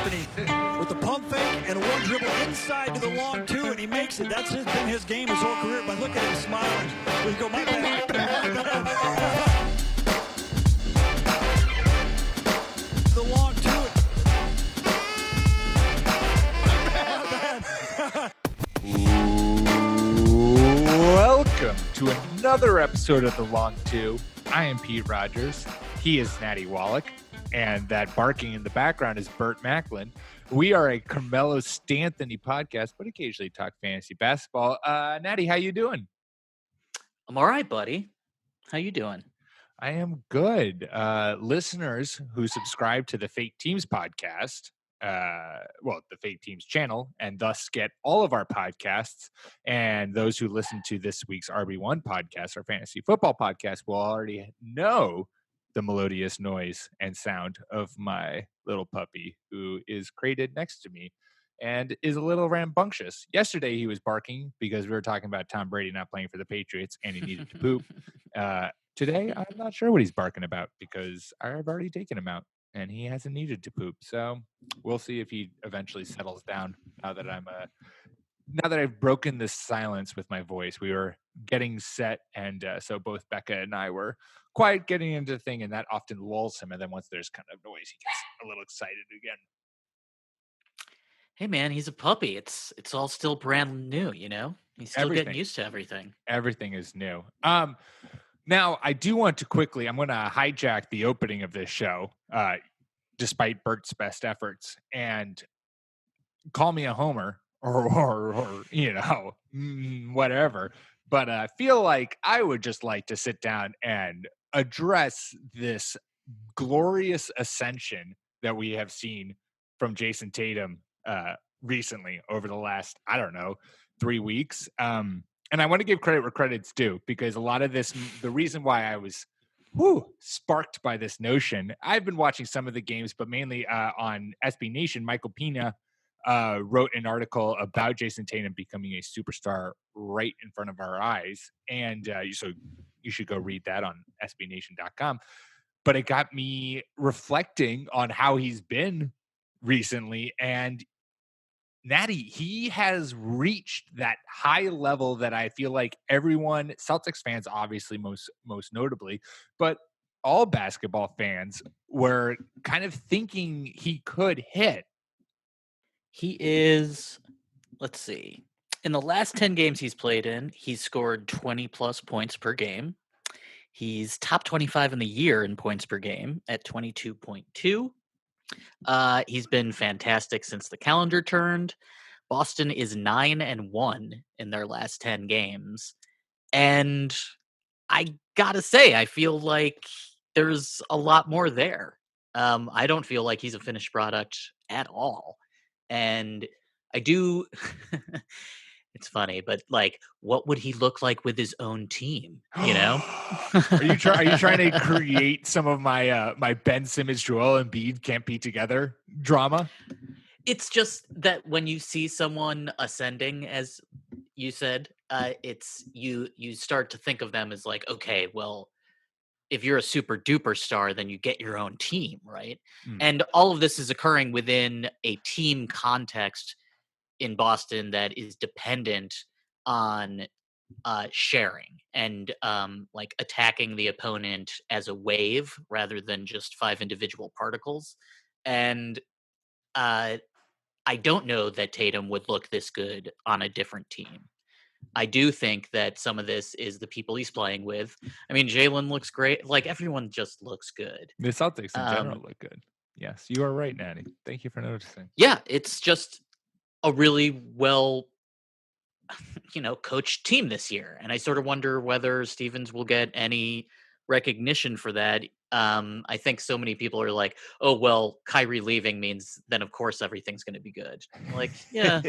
happening with the pump fake and a one dribble inside to the long two, and he makes it. That's been his game his whole career. But look at him smiling. We go, my bad. The long two. Welcome to another episode of The Long Two. I am Pete Rogers. He is Natty Wallach. And that barking in the background is Burt Macklin. We are a Carmelo Stanthony podcast, but occasionally talk fantasy basketball. Natty, how you doing? I'm all right, buddy. How you doing? I am good. Listeners who subscribe to the Fake Teams podcast, the Fake Teams channel, and thus get all of our podcasts, and those who listen to this week's RB1 podcast, our fantasy football podcast, will already know the melodious noise and sound of my little puppy who is crated next to me and is a little rambunctious. Yesterday, he was barking because we were talking about Tom Brady not playing for the Patriots and he needed to poop. Today, I'm not sure what he's barking about because I've already taken him out and he hasn't needed to poop. So we'll see if he eventually settles down now that I've broken this silence with my voice. We were getting set, and so both Becca and I were quiet getting into the thing, and that often lulls him. And then once there's kind of noise, he gets a little excited again. Hey, man, he's a puppy. It's all still brand new, you know? He's still getting used to everything. Everything is new. Now, I do want to quickly, I'm going to hijack the opening of this show, despite Bert's best efforts, and call me a homer. Or you know, whatever. But I feel like I would just like to sit down and address this glorious ascension that we have seen from Jayson Tatum recently over the last, 3 weeks. And I want to give credit where credit's due, because a lot of this, the reason why I was sparked by this notion, I've been watching some of the games, but mainly on SB Nation, Michael Pina wrote an article about Jayson Tatum becoming a superstar right in front of our eyes. And so you should go read that on sbnation.com. But it got me reflecting on how he's been recently. And Natty, he has reached that high level that I feel like everyone, Celtics fans, obviously most notably, but all basketball fans were kind of thinking he could hit. He is, let's see, in the last 10 games he's played in, he's scored 20-plus points per game. He's top 25 in the year in points per game at 22.2. He's been fantastic since the calendar turned. Boston is 9-1 in their last 10 games. And I gotta say, I feel like there's a lot more there. I don't feel like he's a finished product at all. And I do, it's funny, but like, what would he look like with his own team? You know, are you trying to create some of my my Ben Simmons, Joel Embiid can't be together drama? It's just that when you see someone ascending, as you said, it's you start to think of them as like, okay, well, if you're a super duper star, then you get your own team, right? And all of this is occurring within a team context in Boston that is dependent on sharing and like attacking the opponent as a wave rather than just 5 individual particles. And I don't know that Tatum would look this good on a different team. I do think that some of this is the people he's playing with. I mean, Jalen looks great. Like, everyone just looks good. The Celtics in general look good. Yes, you are right, Natty. Thank you for noticing. Yeah, it's just a really well, coached team this year. And I sort of wonder whether Stevens will get any recognition for that. I think so many people are like, oh, well, Kyrie leaving means then, of course, everything's going to be good. Like, yeah.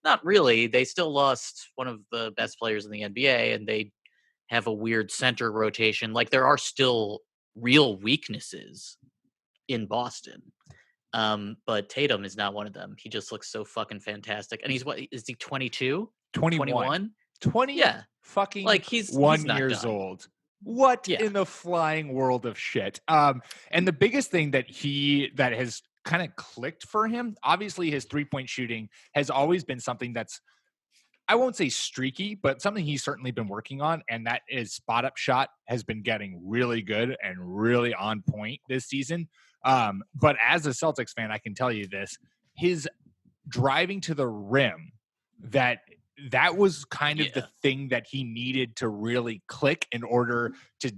Not really. They still lost one of the best players in the NBA, and they have a weird center rotation. Like, there are still real weaknesses in Boston. But Tatum is not one of them. He just looks so fucking fantastic. And he's, what, is he 22? 21? 20? Yeah. Fucking like he's 1 not years done. old. What in the flying world of shit? And the biggest thing that has kind of clicked for him. Obviously, his 3-point shooting has always been something that's, I won't say streaky, but something he's certainly been working on. And that is spot up shot has been getting really good and really on point this season. But as a Celtics fan, I can tell you this, his driving to the rim, that was kind of the thing that he needed to really click in order to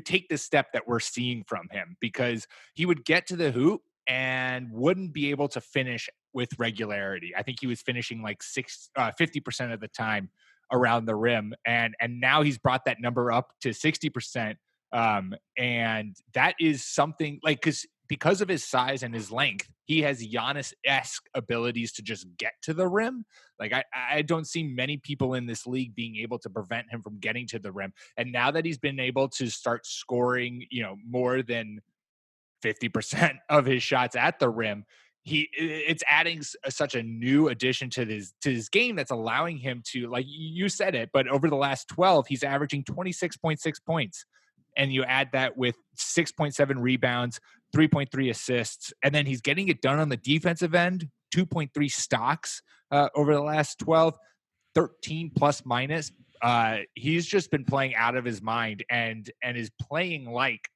take the step that we're seeing from him, because he would get to the hoop and wouldn't be able to finish with regularity. I think he was finishing like 50% of the time around the rim. And now he's brought that number up to 60%. And that is something like, because of his size and his length, he has Giannis-esque abilities to just get to the rim. Like I don't see many people in this league being able to prevent him from getting to the rim. And now that he's been able to start scoring, more than 50% of his shots at the rim, it's adding such a new addition to his game that's allowing him to, like you said it, but over the last 12, he's averaging 26.6 points. And you add that with 6.7 rebounds, 3.3 assists, and then he's getting it done on the defensive end, 2.3 stocks over the last 12, 13 plus minus. He's just been playing out of his mind and is playing like,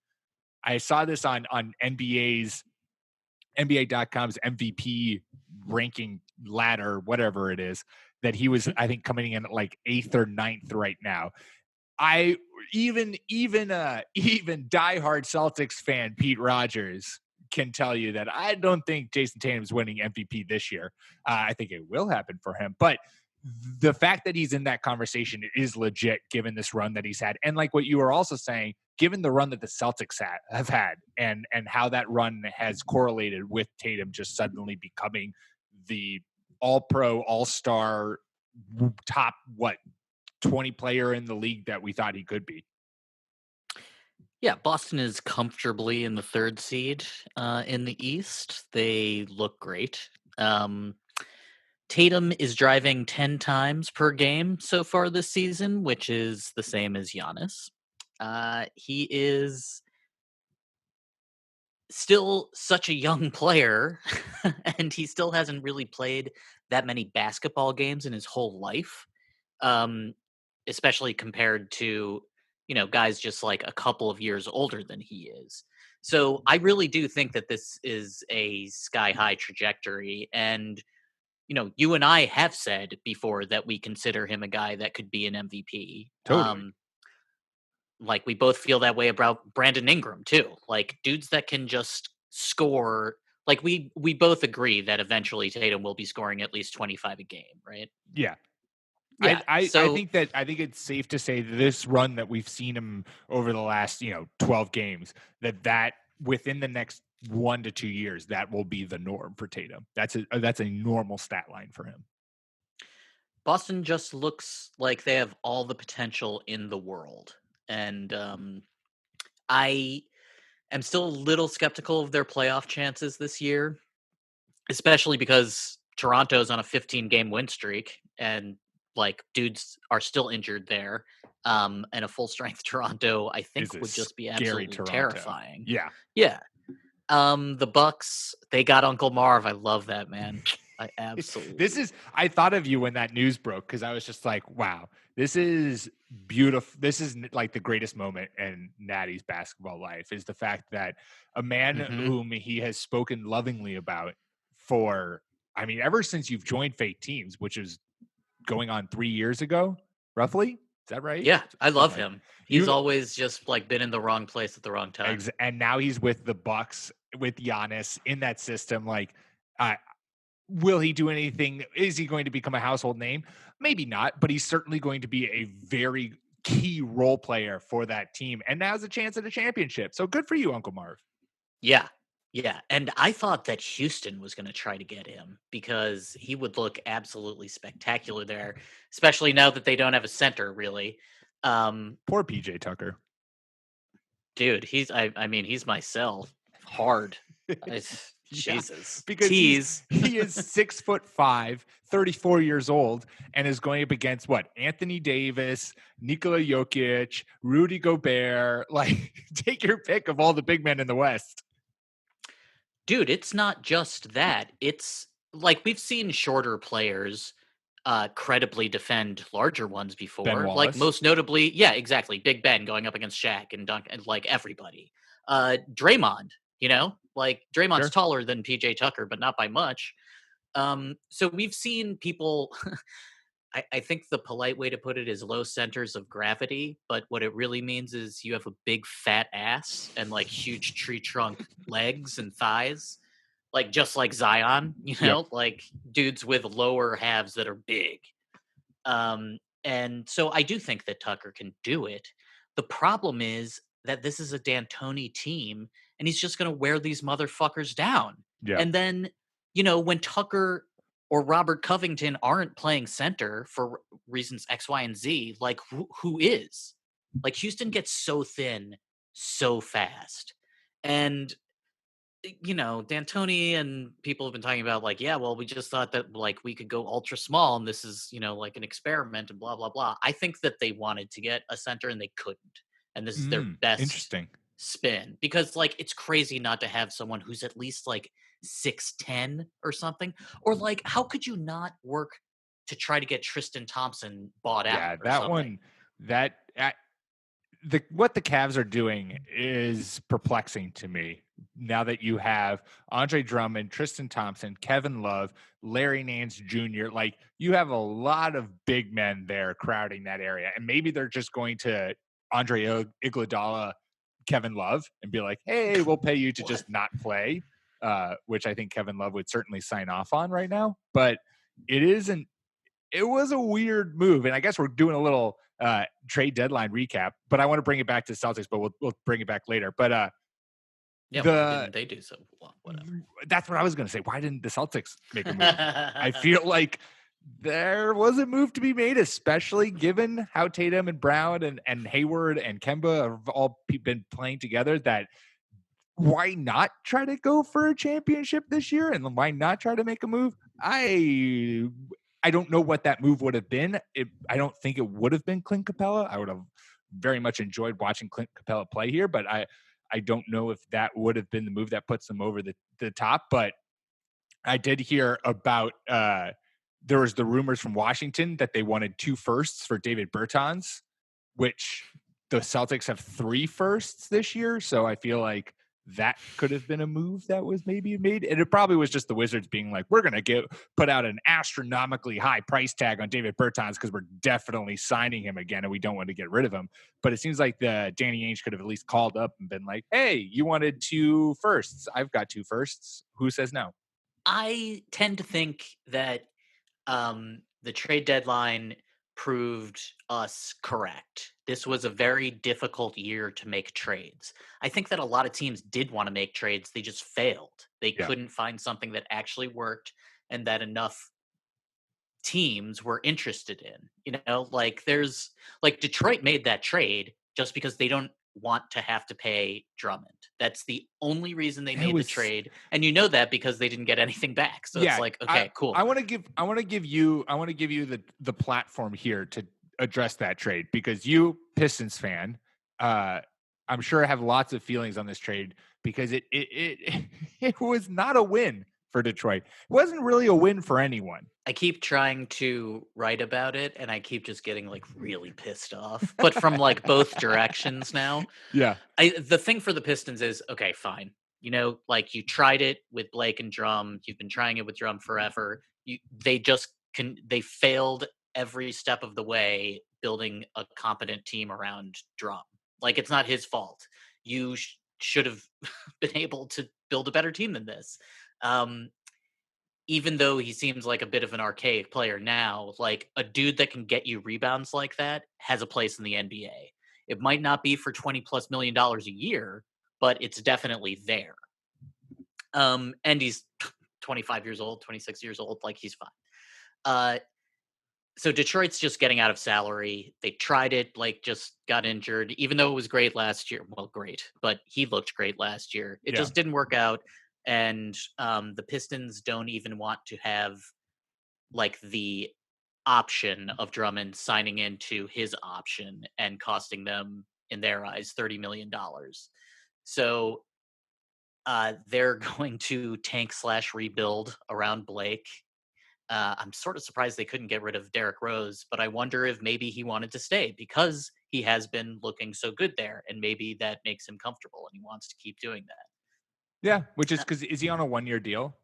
I saw this on NBA.com's MVP ranking ladder, whatever it is, that he was, I think, coming in at like 8th or 9th right now. Even diehard Celtics fan Pete Rogers can tell you that I don't think Jayson Tatum is winning MVP this year. I think it will happen for him, but the fact that he's in that conversation is legit given this run that he's had. And like what you were also saying, given the run that the Celtics have had and how that run has correlated with Tatum just suddenly becoming the all-pro, all-star, top, 20 player in the league that we thought he could be. Yeah, Boston is comfortably in the 3rd seed in the East. They look great. Tatum is driving 10 times per game so far this season, which is the same as Giannis. He is still such a young player, and he still hasn't really played that many basketball games in his whole life, especially compared to, guys just like a couple of years older than he is. So I really do think that this is a sky-high trajectory, and you and I have said before that we consider him a guy that could be an MVP. Totally. Like we both feel that way about Brandon Ingram too. Like dudes that can just score. Like we both agree that eventually Tatum will be scoring at least 25 a game, right? Yeah. Yeah. I think it's safe to say that this run that we've seen him over the last 12 games, that within the next 1 to 2 years, that will be the norm for Tatum. That's a normal stat line for him. Boston just looks like they have all the potential in the world, and I am still a little skeptical of their playoff chances this year, especially because Toronto's on a 15-game win streak, and like dudes are still injured there. And a full strength Toronto, I think, would just be absolutely terrifying. Yeah. Yeah. The Bucks, they got Uncle Marv. I love that, man. I absolutely. I thought of you when that news broke, because I was just like, wow, this is beautiful. This is like the greatest moment in Natty's basketball life, is the fact that a man whom he has spoken lovingly about for, ever since you've joined Fake Teams, which is going on 3 years ago, roughly. Is that right? Yeah, I love him. He's always just like been in the wrong place at the wrong time. And now he's with the Bucks, with Giannis in that system. Like, will he do anything? Is he going to become a household name? Maybe not, but he's certainly going to be a very key role player for that team. And now has a chance at a championship. So good for you, Uncle Marv. Yeah. Yeah. And I thought that Houston was going to try to get him because he would look absolutely spectacular there, especially now that they don't have a center, really. Poor PJ Tucker. Dude, he's my cell hard. Jesus. Because he is 6'5", 34 years old, and is going up against Anthony Davis, Nikola Jokic, Rudy Gobert. Like, take your pick of all the big men in the West. Dude, it's not just that. It's like we've seen shorter players credibly defend larger ones Ben before. Like Wallace. most notably, yeah, exactly. Big Ben going up against Shaq and Dunk and like everybody. Draymond, like Draymond's Sure. taller than PJ Tucker, but not by much. So we've seen people I think the polite way to put it is low centers of gravity, but what it really means is you have a big fat ass and like huge tree trunk legs and thighs, like just like Zion, Yep. like dudes with lower halves that are big. And so I do think that Tucker can do it. The problem is that this is a D'Antoni team, and he's just going to wear these motherfuckers down. Yeah. And then, when Tucker or Robert Covington aren't playing center for reasons X, Y, and Z, like who is? Like Houston gets so thin so fast. And D'Antoni and people have been talking about like, yeah, well, we just thought that like we could go ultra small and this is, like an experiment and blah, blah, blah. I think that they wanted to get a center and they couldn't. And this is their best Interesting. spin because like it's crazy not to have someone who's at least like 6'10" or something. Or like, how could you not work to try to get Tristan Thompson bought Yeah, out or that something? one, what the Cavs are doing is perplexing to me. Now that you have Andre Drummond, Tristan Thompson, Kevin Love, Larry Nance Jr., like you have a lot of big men there crowding that area, and maybe they're just going to Andre Iguodala, Kevin Love, and be like, "Hey, we'll pay you to What? just not play," which I think Kevin Love would certainly sign off on right now. But it isn't. It was a weird move, and I guess we're doing a little trade deadline recap, but I want to bring it back to Celtics, but we'll bring it back later. But Yeah, why didn't they do so? Well, whatever. that's what I was going to say. Why didn't the Celtics make a move? I feel like there was a move to be made, especially given how Tatum and Brown and Hayward and Kemba have all been playing together. That why not try to go for a championship this year, and why not try to make a move? I don't know what that move would have been. I don't think it would have been Clint Capella. I would have very much enjoyed watching Clint Capella play here, but I don't know if that would have been the move that puts them over the top. But I did hear about there was the rumors from Washington that they wanted 2 firsts for David Bertans, which the Celtics have 3 firsts this year. So I feel like that could have been a move that was maybe made. And it probably was just the Wizards being like, we're going to put out an astronomically high price tag on David Bertans because we're definitely signing him again and we don't want to get rid of him. But it seems like the Danny Ainge could have at least called up and been like, hey, you wanted 2 firsts. I've got 2 firsts. Who says no? I tend to think that the trade deadline proved us correct. This was a very difficult year to make trades. I think that a lot of teams did want to make trades, they just failed. They Yeah. couldn't find something that actually worked and that enough teams were interested in. Like there's like Detroit made that trade just because they don't want to have to pay Drummond. That's the only reason they made the trade. And that because they didn't get anything back. So it's like, okay, cool. I want to give you the platform here to address that trade because you, Pistons fan, I'm sure have lots of feelings on this trade because it it was not a win for Detroit. It wasn't really a win for anyone. I keep trying to write about it and I keep just getting like really pissed off, but from like both directions now. Yeah. The thing for the Pistons is, okay, fine. Like you tried it with Blake and Drum. You've been trying it with Drum forever. They failed every step of the way building a competent team around Drum. Like it's not his fault. You should have been able to build a better team than this. Even though he seems like a bit of an archaic player now, like a dude that can get you rebounds like that has a place in the NBA. It might not be for $20+ million a year, but it's definitely there. And he's 25 years old, 26 years old, like he's fine. So Detroit's just getting out of salary. They tried it, Blake just got injured, even though it was great last year. Well, great, but he looked great last year. It just didn't work out. And the Pistons don't even want to have like the option of Drummond signing into his option and costing them, in their eyes, $30 million. So they're going to tank/rebuild around Blake. I'm sort of surprised they couldn't get rid of Derrick Rose, but I wonder if maybe he wanted to stay because he has been looking so good there, and maybe that makes him comfortable and he wants to keep doing that. Yeah, which is because is he on a 1-year deal?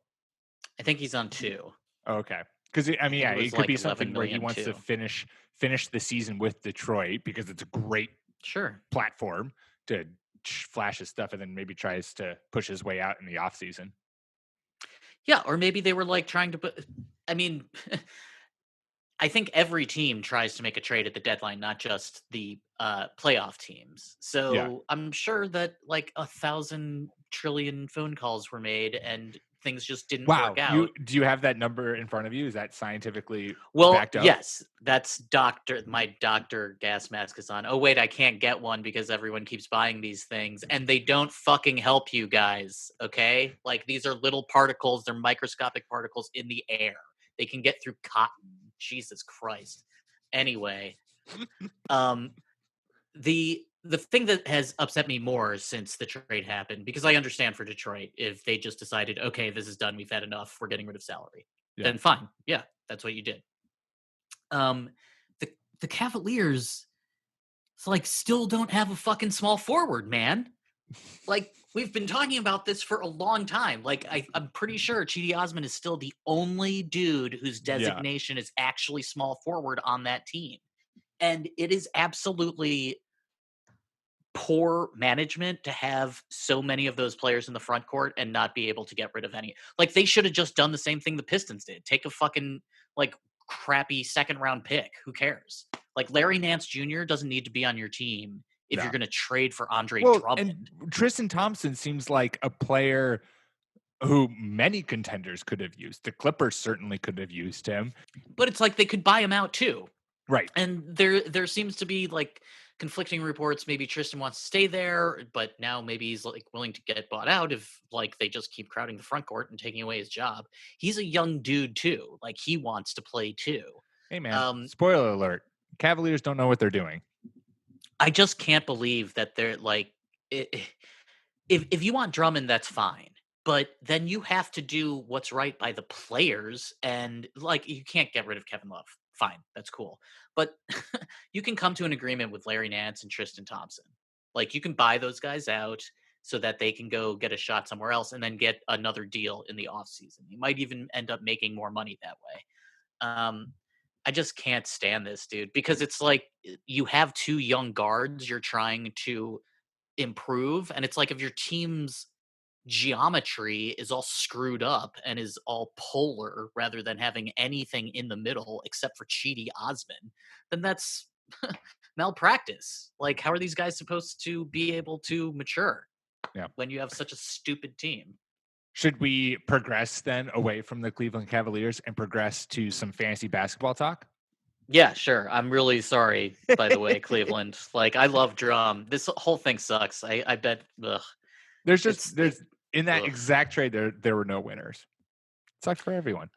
I think he's on 2. Oh, okay. Because I I mean, think yeah, it was it could be like 11 something where he million wants to too. finish the season with Detroit because it's a great Sure. platform to flash his stuff, and then maybe tries to push his way out in the offseason. Yeah, or maybe they were like trying to put. I mean, I think every team tries to make a trade at the deadline, not just the playoff teams. Yeah. So I'm sure that like 1,000 trillion phone calls were made and things just didn't work Wow. out. Do you have that number in front of you? Is that scientifically Well, backed up? yes, that's my doctor gas mask is on. Oh wait, I can't get one because everyone keeps buying these things and they don't fucking help you guys, okay? Like these are little particles, they're microscopic particles in the air. They can get through cotton. Jesus Christ. Anyway, um the thing that has upset me more since the trade happened, because I understand for Detroit, if they just decided, okay, this is done, we've had enough, we're getting rid of salary, Yeah. then fine. Yeah, that's what you did. Um, the the Cavaliers, it's like still don't have a fucking small forward, man. Like we've been talking about this for a long time. Like I'm pretty sure Chidi Osman is still the only dude whose Yeah. designation is actually small forward on that team, and it is absolutely poor management to have so many of those players in the front court and not be able to get rid of any. Like they should have just done the same thing the Pistons did. Take a fucking like crappy second round pick. Who cares? Like Larry Nance Jr. doesn't need to be on your team if Yeah. you're going to trade for Andre Well, Drummond. and Tristan Thompson seems like a player who many contenders could have used. The Clippers certainly could have used him. But it's like they could buy him out too. Right. And there seems to be like conflicting reports. Maybe Tristan wants to stay there, but now maybe he's like willing to get bought out if like they just keep crowding the front court and taking away his job. He's a young dude too. Like he wants to play too. Hey man, spoiler alert. Cavaliers don't know what they're doing. I just can't believe that they're like if you want Drummond, that's fine. But then you have to do what's right by the players, and like you can't get rid of Kevin Love. Fine, that's cool. But you can come to an agreement with Larry Nance and Tristan Thompson. Like you can buy those guys out so that they can go get a shot somewhere else and then get another deal in the offseason. You might even end up making more money that way. I just can't stand this, dude, because it's like you have 2 young guards you're trying to improve, and it's like if your team's geometry is all screwed up and is all polar rather than having anything in the middle except for Chidi Osman, then that's malpractice. Like, how are these guys supposed to be able to mature when you have such a stupid team? Should we progress then away from the Cleveland Cavaliers and progress to some fantasy basketball talk? Yeah, sure. I'm really sorry, by the way, Cleveland. Like, I love Drum. This whole thing sucks. I bet. Ugh. There's in that exact trade there were no winners. Sucks for everyone.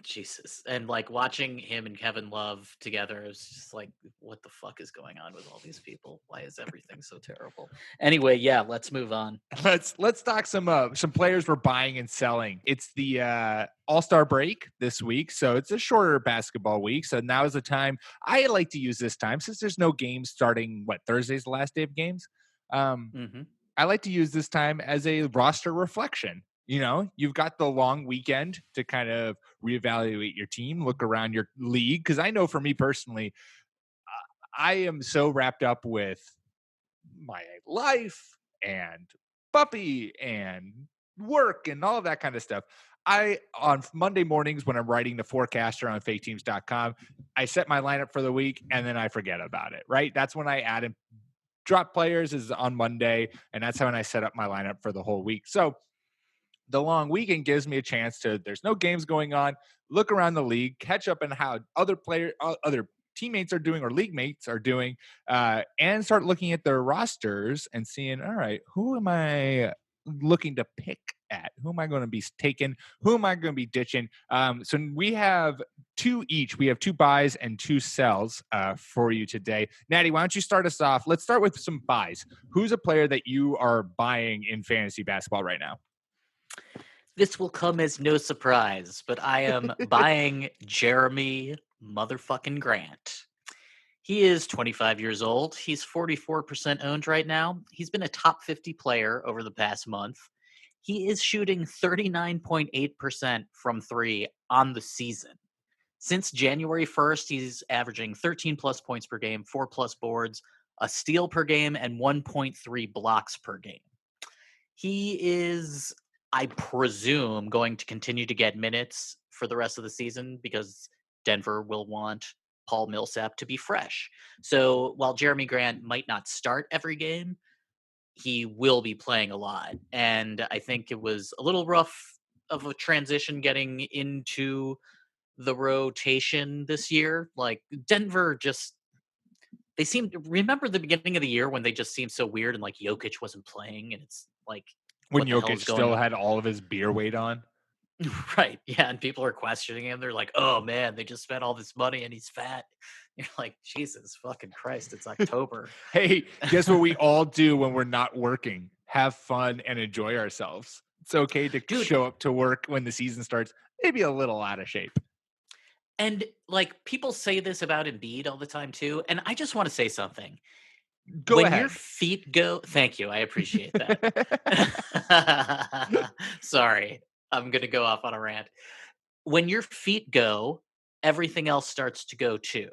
Jesus. And like watching him and Kevin Love together, it was just like, what the fuck is going on with all these people? Why is everything so terrible? Anyway, yeah, let's move on. Let's talk some players we're buying and selling. It's the All-Star break this week, so it's a shorter basketball week. So now is the time. I like to use this time since there's no games starting. Thursday's the last day of games. I like to use this time as a roster reflection. You know, you've got the long weekend to kind of reevaluate your team, look around your league. Because I know for me personally, I am so wrapped up with my life and puppy and work and all of that kind of stuff. On Monday mornings when I'm writing the forecaster on faketeams.com, I set my lineup for the week and then I forget about it, right? That's when I add and drop players is on Monday, and that's how I set up my lineup for the whole week. So the long weekend gives me a chance to, there's no games going on, look around the league, catch up on how other teammates are doing or league mates are doing, and start looking at their rosters and seeing, all right, who am I looking to pick at? Who am I going to be taking? Who am I going to be ditching? So we have 2 each. We have 2 buys and 2 sells for you today. Natty, why don't you start us off? Let's start with some buys. Who's a player that you are buying in fantasy basketball right now? This will come as no surprise, but I am buying Jeremy motherfucking Grant. He is 25 years old. He's 44% owned right now. He's been a top 50 player over the past month. He is shooting 39.8% from 3 on the season. Since January 1st, he's averaging 13 plus points per game, 4 plus boards, a steal per game, and 1.3 blocks per game. He is, I presume, going to continue to get minutes for the rest of the season because Denver will want Paul Millsap to be fresh. So while Jeremy Grant might not start every game, he will be playing a lot. And I think it was a little rough of a transition getting into the rotation this year. Like Denver just they seemed remember the beginning of the year when they just seemed so weird and like Jokic wasn't playing and it's like When what the hell Jokic is going still on? had all of his beer weight on. Right. Yeah. And people are questioning him. They're like, oh man, they just spent all this money and he's fat. You're like, Jesus fucking Christ, it's October. Hey, guess what we all do when we're not working? Have fun and enjoy ourselves. It's okay to Dude. show up to work when the season starts, maybe a little out of shape. And like people say this about Embiid all the time too. And I just want to say something. Go When your ahead. feet go, thank you. I appreciate that. Sorry. I'm going to go off on a rant. When your feet go, everything else starts to go too.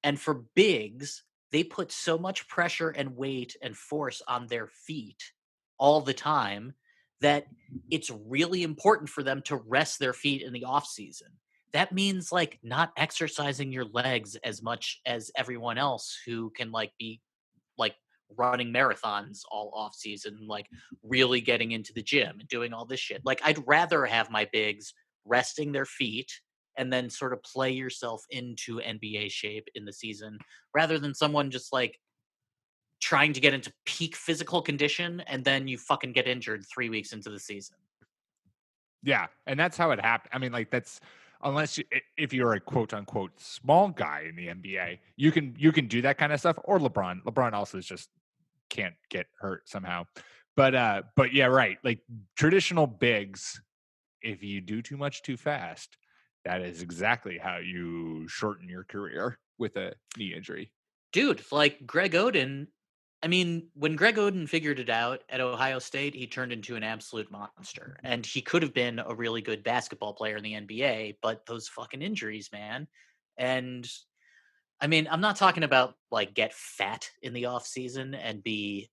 And for bigs, they put so much pressure and weight and force on their feet all the time that it's really important for them to rest their feet in the off season. That means like not exercising your legs as much as everyone else who can like be like running marathons all off season, like really getting into the gym and doing all this shit. Like I'd rather have my bigs resting their feet and then sort of play yourself into NBA shape in the season rather than someone just like trying to get into peak physical condition and then you fucking get injured 3 weeks into the season. Yeah, and that's how it happened. I mean, like that's unless if you're a quote unquote small guy in the NBA, you can do that kind of stuff. Or LeBron. LeBron also just can't get hurt somehow. But yeah, right. Like traditional bigs, if you do too much too fast, that is exactly how you shorten your career with a knee injury. Dude, like Greg Oden, I mean, when Greg Oden figured it out at Ohio State, he turned into an absolute monster. And he could have been a really good basketball player in the NBA, but those fucking injuries, man. And I mean, I'm not talking about like get fat in the off season and be,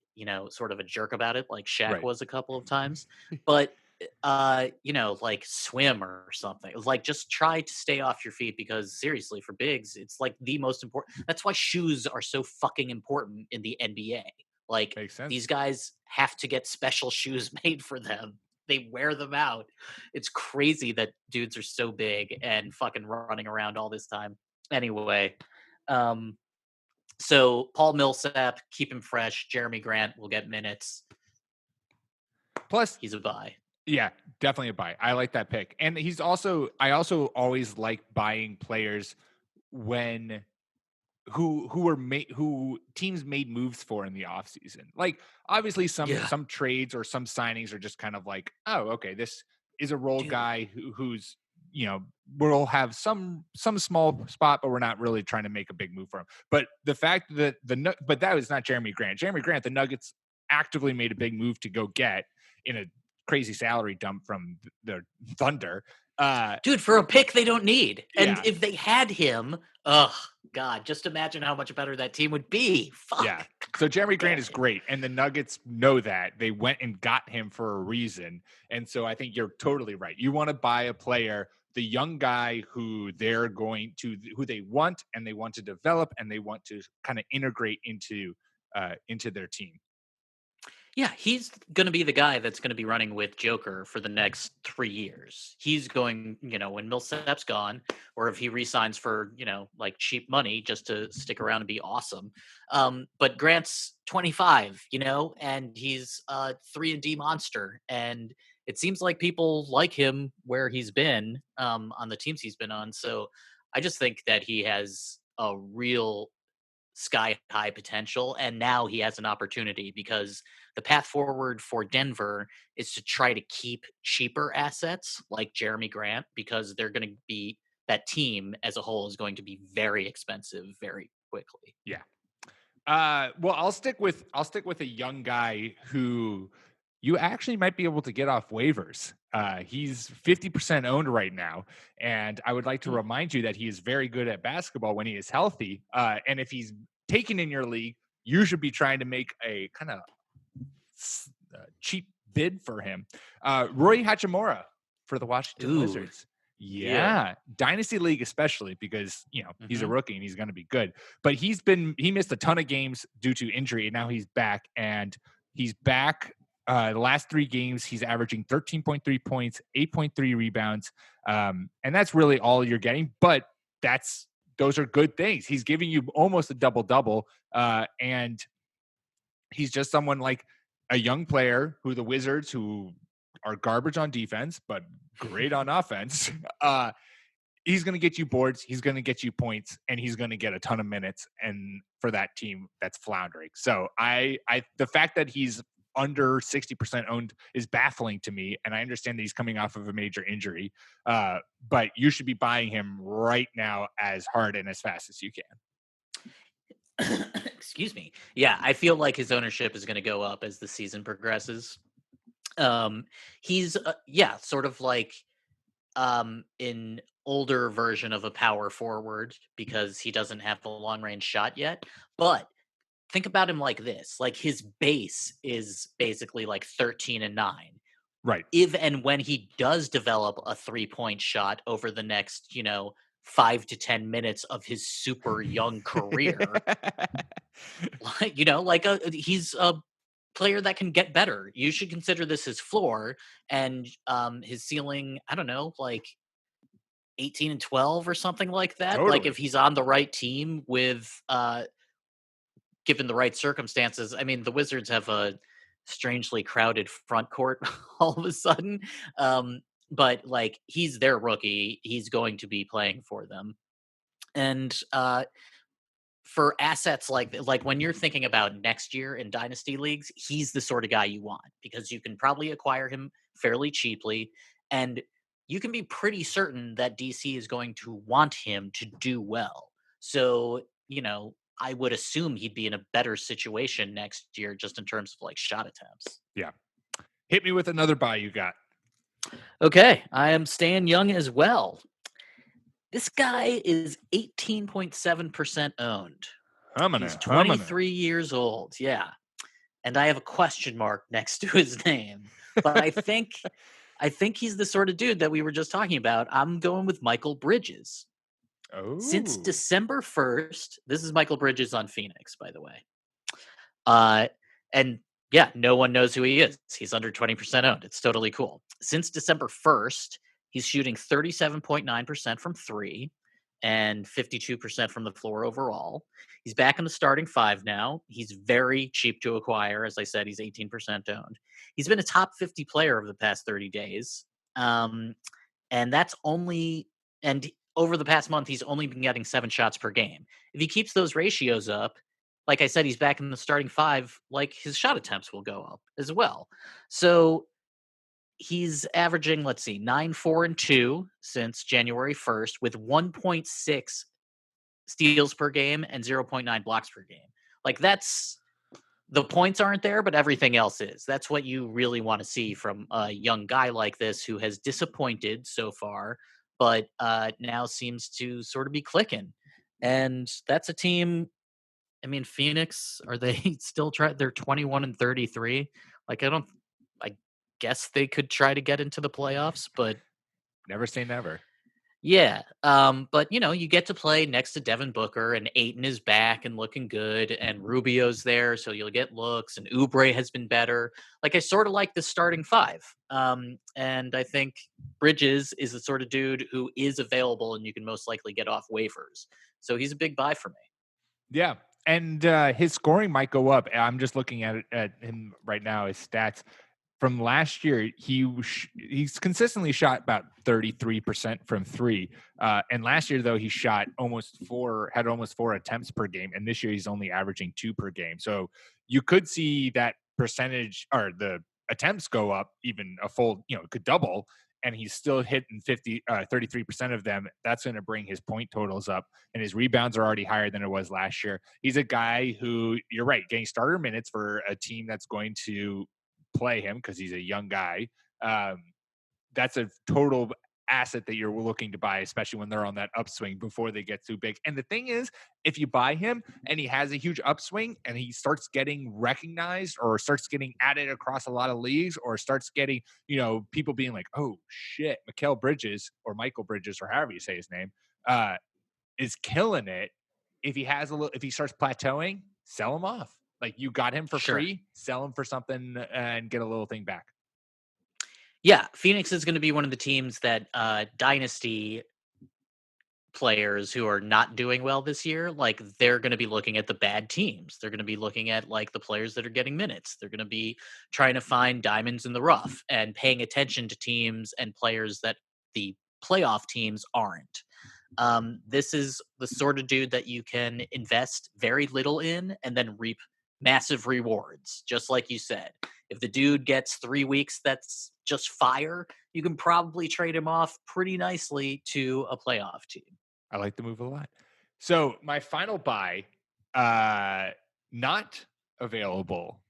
sort of a jerk about it like Shaq Right. was a couple of times, but like swim or something. Like just try to stay off your feet because seriously, for bigs, it's like the most important. That's why shoes are so fucking important in the NBA. Like Makes sense. these guys have to get special shoes made for them. They wear them out. It's crazy that dudes are so big and fucking running around all this time. Anyway, so Paul Millsap, keep him fresh. Jeremy Grant will get minutes. Plus, He's a buy. yeah, definitely a buy. I like that pick. And I also always like buying players when who teams made moves for in the offseason. Like obviously some trades or some signings are just kind of like, oh, okay, this is a role guy who's we'll have some small spot, but we're not really trying to make a big move for him. But the fact that but that was not Jeremy Grant. Jeremy Grant, the Nuggets actively made a big move to go get in a crazy salary dump from the Thunder. Dude, for a pick they don't need. And Yeah. if they had him, oh God, just imagine how much better that team would be. Fuck. Yeah. So Jeremy Grant is great, and the Nuggets know that. They went and got him for a reason. And so I think you're totally right. You want to buy a player, the young guy who who they want and they want to develop and they want to kind of integrate into their team. Yeah, he's going to be the guy that's going to be running with Joker for the next 3 years. He's going, when Millsap's gone, or if he resigns for, like cheap money just to stick around and be awesome. But Grant's 25, and he's a 3-and-D monster. And it seems like people like him where he's been on the teams he's been on. So I just think that he has a real sky high potential, and now he has an opportunity because the path forward for Denver is to try to keep cheaper assets like Jeremy Grant, because they're going to be, that team as a whole is going to be very expensive very quickly. Yeah. Well, I'll stick with a young guy who you actually might be able to get off waivers. He's 50% owned right now, and I would like to remind you that he is very good at basketball when he is healthy. And if he's taken in your league, you should be trying to make a kind of cheap bid for him. Roy Hachimura for the Washington Wizards. Yeah. Dynasty league especially, because he's a rookie and he's going to be good. But he missed a ton of games due to injury, and now he's back. The last 3 games, he's averaging 13.3 points, 8.3 rebounds, and that's really all you're getting. But those are good things. He's giving you almost a double-double, and he's just someone like a young player who the Wizards, who are garbage on defense but great on offense, he's going to get you boards, he's going to get you points, and he's going to get a ton of minutes, and for that team that's floundering. So the fact that he's under 60% owned is baffling to me, and I understand that he's coming off of a major injury, but you should be buying him right now as hard and as fast as you can. Excuse me. Yeah, I feel like his ownership is going to go up as the season progresses. He's sort of like an older version of a power forward because he doesn't have the long range shot yet. But think about him like this: like his base is basically like 13-9. Right. If and when he does develop a 3-point shot over the next, 5 to 10 minutes of his super young career, he's a player that can get better. You should consider this his floor, and his ceiling, I don't know, like 18-12 or something like that. Totally. Like if he's on the right team with given the right circumstances. I mean, the Wizards have a strangely crowded front court all of a sudden. But like he's their rookie, he's going to be playing for them. And for assets like when you're thinking about next year in dynasty leagues, he's the sort of guy you want because you can probably acquire him fairly cheaply, and you can be pretty certain that DC is going to want him to do well. So, I would assume he'd be in a better situation next year just in terms of like shot attempts. Yeah. Hit me with another buy you got. Okay, I am staying young as well. This guy is 18.7% owned. He's 23 years old. Yeah. And I have a question mark next to his name. But I think he's the sort of dude that we were just talking about. I'm going with Michael Bridges. Oh. Since December 1st, this is Michael Bridges on Phoenix, by the way. And yeah, no one knows who he is. He's under 20% owned. It's totally cool. Since December 1st, he's shooting 37.9% from 3 and 52% from the floor overall. He's back in the starting 5 now. He's very cheap to acquire. As I said, he's 18% owned. He's been a top 50 player over the past 30 days. And over the past month, he's only been getting 7 shots per game. If he keeps those ratios up, like I said, he's back in the starting 5, like his shot attempts will go up as well. So he's averaging, 9, 4, and 2 since January 1st with 1.6 steals per game and 0.9 blocks per game. Like that's, the points aren't there, but everything else is. That's what you really want to see from a young guy like this who has disappointed so far, but now seems to sort of be clicking. And that's a team. I mean, Phoenix, are they still they're 21-33. Like, I guess they could try to get into the playoffs, but never say never. Yeah, but you get to play next to Devin Booker, and Ayton is back and looking good, and Rubio's there, so you'll get looks, and Oubre has been better. Like, I sort of like the starting five, and I think Bridges is the sort of dude who is available, and you can most likely get off waivers. So he's a big buy for me. Yeah. And his scoring might go up. I'm just looking at him right now, his stats. From last year, he's consistently shot about 33% from three. And last year, though, he shot had almost four attempts per game. And this year, he's only averaging 2 per game. So you could see that percentage or the attempts go up even a full, it could double. And he's still hitting 33% of them. That's going to bring his point totals up. And his rebounds are already higher than it was last year. He's a guy who, you're right, getting starter minutes for a team that's going to play him because he's a young guy. That's a total asset that you're looking to buy, especially when they're on that upswing before they get too big. And the thing is, if you buy him and he has a huge upswing and he starts getting recognized or starts getting added across a lot of leagues or starts getting, people being like, oh shit, Michael Bridges or Michael Bridges or however you say his name, is killing it. If he starts plateauing, sell him off. Like, you got him for Sure. free, sell him for something and get a little thing back. Yeah, Phoenix is going to be one of the teams that dynasty players who are not doing well this year, like, they're going to be looking at the bad teams. They're going to be looking at, like, the players that are getting minutes. They're going to be trying to find diamonds in the rough and paying attention to teams and players that the playoff teams aren't. This is the sort of dude that you can invest very little in and then reap massive rewards. Just like you said, if the dude gets 3 weeks that's just fire, you can probably trade him off pretty nicely to a playoff team. I like the move a lot. So my final buy, not available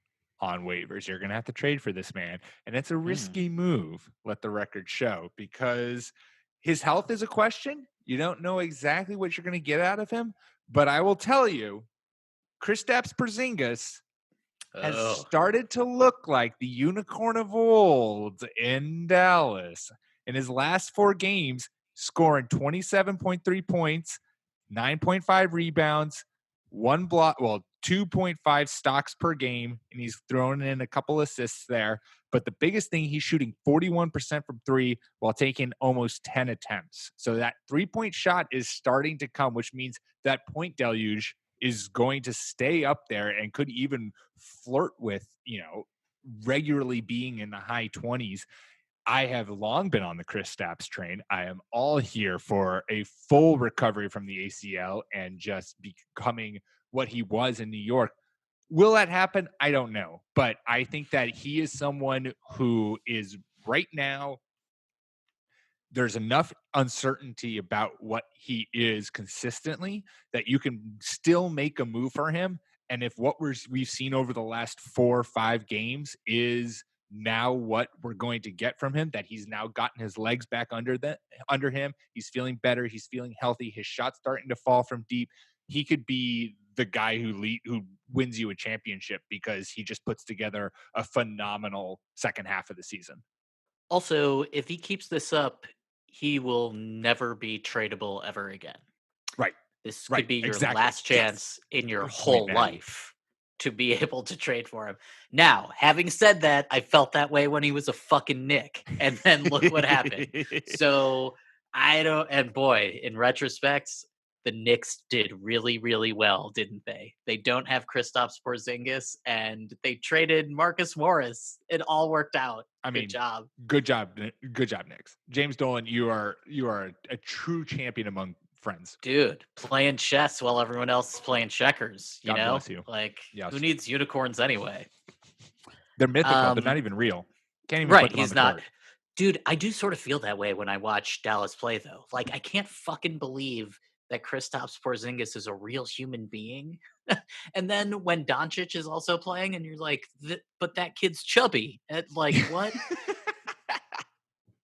on waivers. You're going to have to trade for this man. And it's a risky move, let the record show, because his health is a question. You don't know exactly what you're going to get out of him. But I will tell you, Kristaps Porzingis has started to look like the unicorn of old in Dallas. In his last 4 games, scoring 27.3 points, 9.5 rebounds, 2.5 stocks per game, and he's thrown in a couple assists there. But the biggest thing, he's shooting 41% from 3 while taking almost 10 attempts. So that 3-point shot is starting to come, which means that point deluge is going to stay up there and could even flirt with, regularly being in the high 20s. I have long been on the Kristaps train. I am all here for a full recovery from the ACL and just becoming what he was in New York. Will that happen? I don't know. But I think that he is someone who is right now, there's enough uncertainty about what he is consistently that you can still make a move for him. And if what we've seen over the last 4 or 5 games is now what we're going to get from him, that he's now gotten his legs back under him, he's feeling better, he's feeling healthy, his shot's starting to fall from deep, he could be the guy who wins you a championship because he just puts together a phenomenal second half of the season. Also, if he keeps this up, he will never be tradable ever again. Right. This could be your last chance in your Good whole point, Natty. life to be able to trade for him. Now, having said that, I felt that way when he was a fucking Knick, and then look what happened. So and boy, in retrospect, the Knicks did really, really well, didn't they? They don't have Kristaps Porzingis, and they traded Marcus Morris. It all worked out. Good job. Good job, Knicks. James Dolan, you are a true champion among friends. Dude, playing chess while everyone else is playing checkers. God bless you. Like, yes. Who needs unicorns anyway? They're mythical. They're not even real. Can't even put them on the not. court. Dude, I do sort of feel that way when I watch Dallas play, though. Like, I can't fucking believe that Kristaps Porzingis is a real human being. And then when Doncic is also playing, and you're like, but that kid's chubby. Like, what?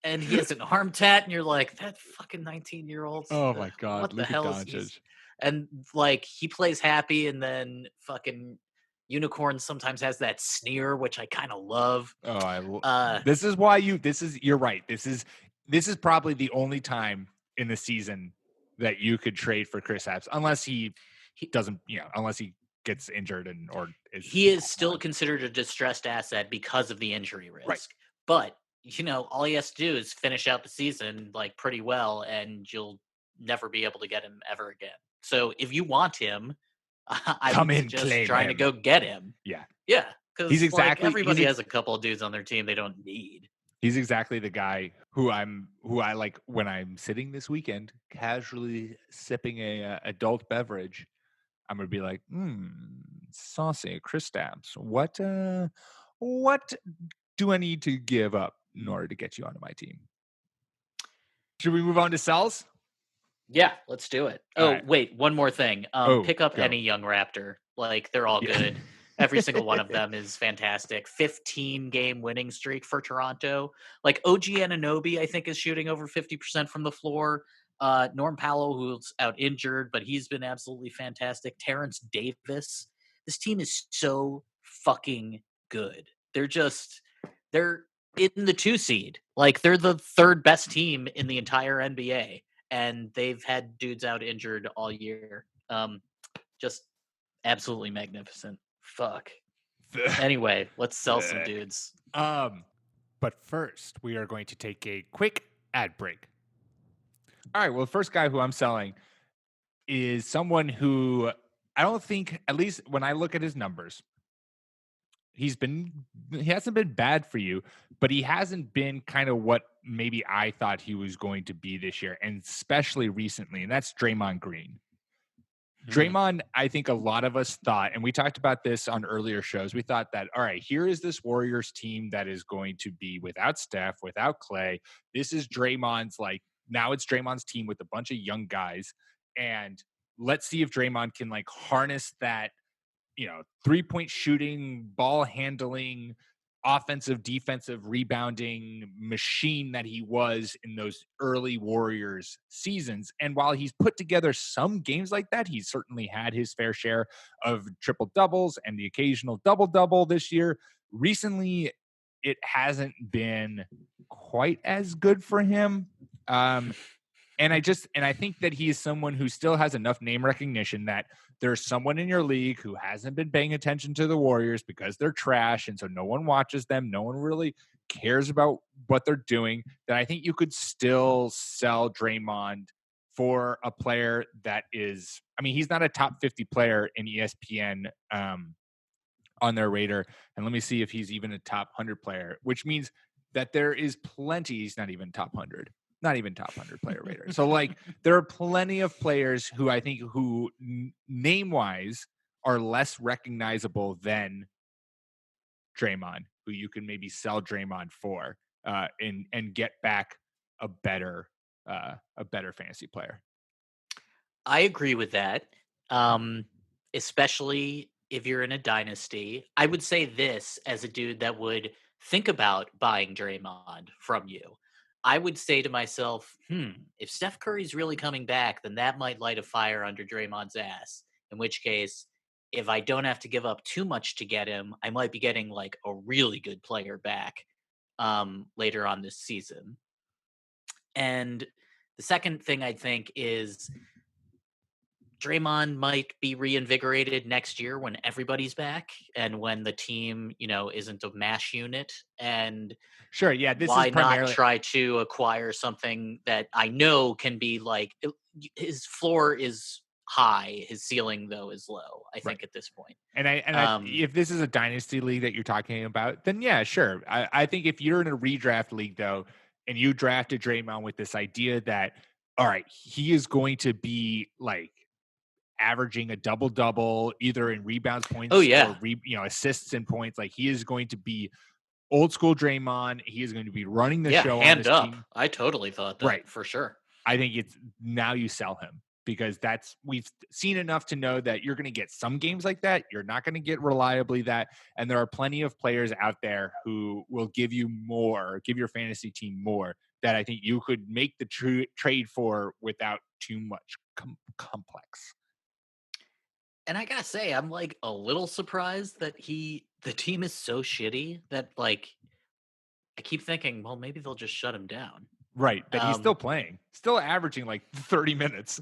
And he has an arm tat, and you're like, that fucking 19-year-old. Oh my God. What the hell is he? And like, he plays happy, and then fucking Unicorn sometimes has that sneer, which I kind of love. Oh, this is why you're right. This is probably the only time in the season that you could trade for Kristaps, unless he doesn't, unless he gets injured or he is still considered a distressed asset because of the injury risk. Right. But all he has to do is finish out the season like pretty well, and you'll never be able to get him ever again. So if you want him, I Come would in, suggest claim trying him. to go get him. Yeah. Yeah. Because everybody he's has a couple of dudes on their team they don't need. He's exactly the guy who I like when I'm sitting this weekend casually sipping a adult beverage. I'm gonna be like, saucy Kristaps. What do I need to give up in order to get you onto my team? Should we move on to sells? Yeah, let's do it. Right. Wait, one more thing. Pick up any young Raptor. Like, they're all good. Every single one of them is fantastic. 15-game winning streak for Toronto. Like, OG Anunoby, I think, is shooting over 50% from the floor. Norm Powell, who's out injured, but he's been absolutely fantastic. Terrence Davis. This team is so fucking good. They're in the 2 seed. Like, they're the 3rd best team in the entire NBA. And they've had dudes out injured all year. Just absolutely magnificent. Fuck. Anyway, let's sell some dudes. But first, we are going to take a quick ad break. All right. Well, the first guy who I'm selling is someone who I don't think, at least when I look at his numbers, he hasn't been bad for you, but he hasn't been kind of what maybe I thought he was going to be this year, and especially recently, and that's Draymond Green. Draymond, I think a lot of us thought, and we talked about this on earlier shows, we thought that, all right, here is this Warriors team that is going to be without Steph, without Clay. This is now it's Draymond's team with a bunch of young guys, and let's see if Draymond can harness that 3-point shooting, ball handling, offensive, defensive, rebounding machine that he was in those early Warriors seasons. And while he's put together some games like that, he's certainly had his fair share of triple doubles and the occasional double this year. Recently, it hasn't been quite as good for him. And I think that he is someone who still has enough name recognition that there's someone in your league who hasn't been paying attention to the Warriors because they're trash. And so no one watches them. No one really cares about what they're doing. That I think you could still sell Draymond for a player that is, he's not a top 50 player in ESPN on their radar. And let me see if he's even a top 100 player, which means that there is plenty. He's not even top 100. Not even top 100 player radar. So there are plenty of players who I think name wise are less recognizable than Draymond, who you can maybe sell Draymond for and get back a better fantasy player. I agree with that. Especially if you're in a dynasty. I would say this as a dude that would think about buying Draymond from you. I would say to myself, if Steph Curry's really coming back, then that might light a fire under Draymond's ass. In which case, if I don't have to give up too much to get him, I might be getting a really good player back later on this season. And the second thing I think is Draymond might be reinvigorated next year when everybody's back and when the team, isn't a mash unit. And sure, yeah, this why is primarily not try to acquire something that I know can be his floor is high, his ceiling though is low. I think at this point. And if this is a dynasty league that you're talking about, then yeah, sure. I think if you're in a redraft league though, and you drafted Draymond with this idea that, all right, he is going to be averaging a double either in rebounds, points, or assists and points. He is going to be old school Draymond. He is going to be running the show on this team. I totally thought that, right, for sure. I think it's now you sell him because we've seen enough to know that you're going to get some games like that. You're not going to get reliably that. And there are plenty of players out there who will give you more, give your fantasy team more that I think you could make the trade for without too much complex. And I gotta say, I'm a little surprised that the team is so shitty that I keep thinking, well, maybe they'll just shut him down. Right. That he's still playing, still averaging like 30 minutes.